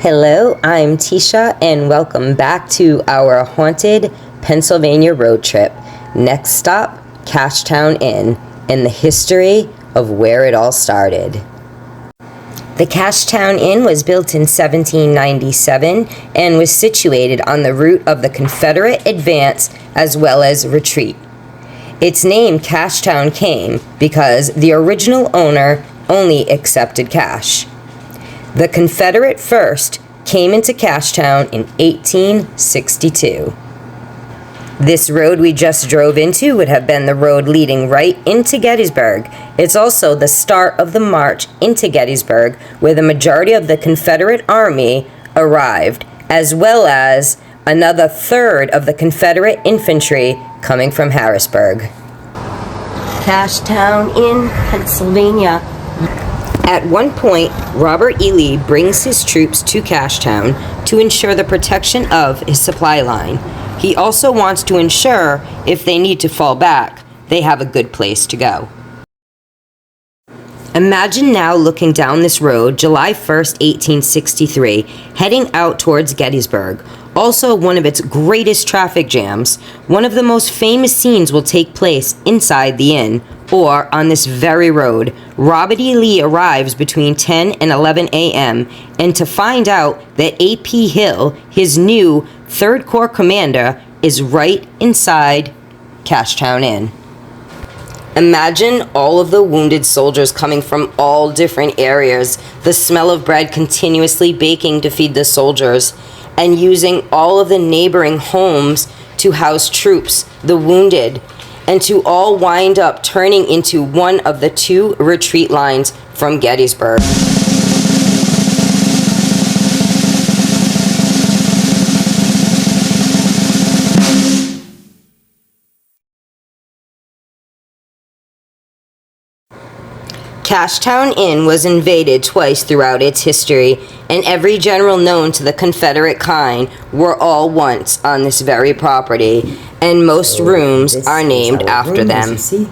Hello, I'm Tisha, and welcome back to our haunted Pennsylvania road trip. Next stop, CASHTOWN Inn, and the history of where it all started. The CASHTOWN Inn was built in 1797 and was situated on the route of the Confederate advance as well as retreat. Its name, CASHTOWN, came because the original owner only accepted cash. The Confederate first came into CASHTOWN in 1862. This road we just drove into would have been the road leading right into Gettysburg. It's also the start of the march into Gettysburg, where the majority of the Confederate Army arrived, as well as another third of the Confederate infantry coming from Harrisburg. CASHTOWN Inn, Pennsylvania. At one point, Robert E. Lee brings his troops to CASHTOWN to ensure the protection of his supply line. He also wants to ensure if they need to fall back, they have a good place to go. Imagine now looking down this road, July 1st, 1863, heading out towards Gettysburg. Also one of its greatest traffic jams. One of the most famous scenes will take place inside the inn, or on this very road. Robert E. Lee arrives between 10 and 11 a.m., and to find out that A.P. Hill, his new 3rd Corps commander, is right inside CASHTOWN Inn. Imagine all of the wounded soldiers coming from all different areas, the smell of bread continuously baking to feed the soldiers, and using all of the neighboring homes to house troops, the wounded, and to all wind up turning into one of the 2 retreat lines from Gettysburg. CASHTOWN Inn was invaded twice throughout its history, and every general known to the Confederate kind were all once on this very property, and most rooms are named after them. See,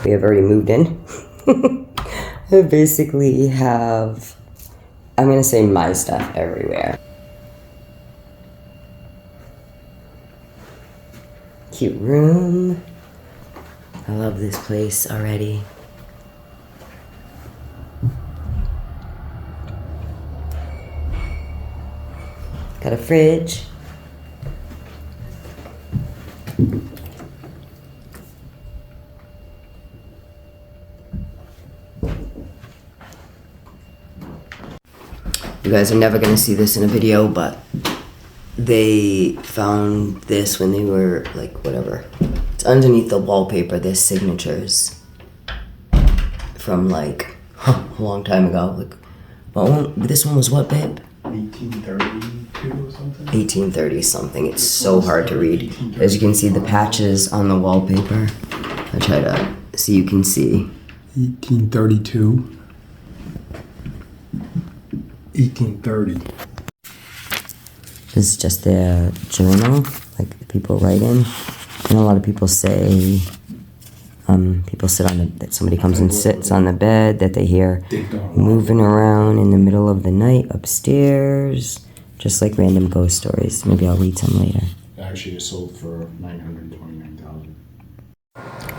we have already moved in. I basically have, I'm going to say, my stuff everywhere. Cute room. I love this place already. Got a fridge. You guys are never gonna see this in a video, but they found this when they were like, whatever. It's underneath the wallpaper, there's signatures from like a long time ago. Like, well, this one was what, babe? 1832 or something? 1830 something. It's so hard to read. As you can see, the patches on the wallpaper. I try to so you can see. 1832. 1830. This is just their journal, like the people write in. And a lot of people say, people sit on that somebody comes and sits on the bed, that they hear moving around in the middle of the night upstairs, just like random ghost stories. Maybe I'll read some later. Actually, it sold for $929,000.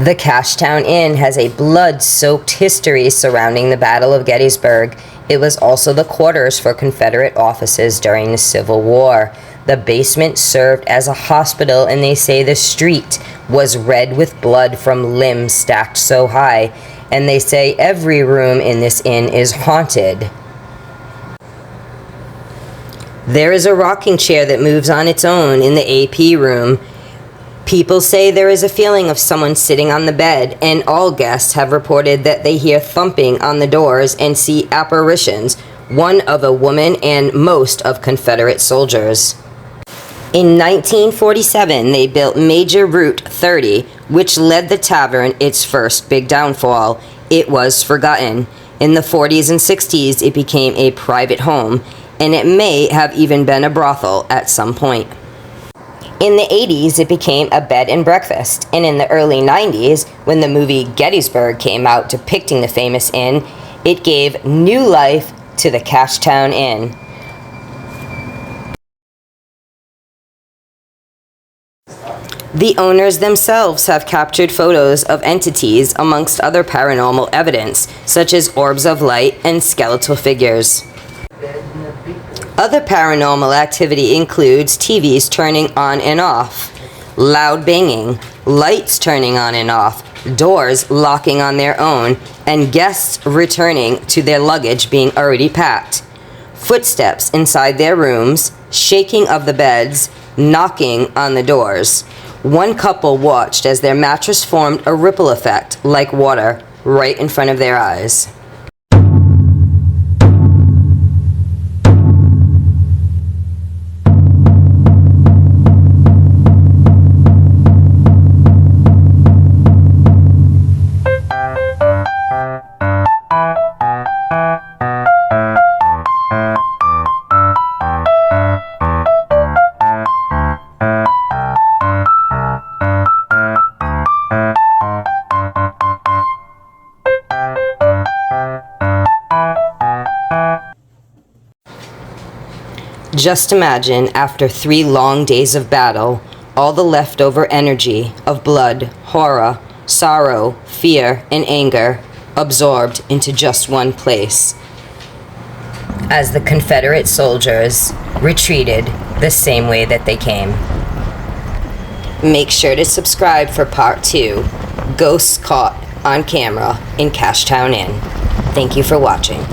The CASHTOWN Inn has a blood-soaked history surrounding the Battle of Gettysburg. It was also the quarters for Confederate officers during the Civil War. The basement served as a hospital, and they say the street was red with blood from limbs stacked so high. And they say every room in this inn is haunted. There is a rocking chair that moves on its own in the AP room. People say there is a feeling of someone sitting on the bed, and all guests have reported that they hear thumping on the doors and see apparitions, one of a woman and most of Confederate soldiers. In 1947, they built Major Route 30, which led the tavern its first big downfall. It was forgotten. In the 40s and 60s, it became a private home, and it may have even been a brothel at some point. In the 80s, it became a bed and breakfast, and in the early 90s, when the movie Gettysburg came out depicting the famous inn, it gave new life to the CASHTOWN Inn. The owners themselves have captured photos of entities amongst other paranormal evidence, such as orbs of light and skeletal figures. Other paranormal activity includes TVs turning on and off, loud banging, lights turning on and off, doors locking on their own, and guests returning to their luggage being already packed. Footsteps inside their rooms, shaking of the beds, knocking on the doors. One couple watched as their mattress formed a ripple effect like water right in front of their eyes. Just imagine, after 3 long days of battle, all the leftover energy of blood, horror, sorrow, fear, and anger absorbed into just one place, as the Confederate soldiers retreated the same way that they came. Make sure to subscribe for part 2, Ghosts Caught on Camera in CASHTOWN Inn. Thank you for watching.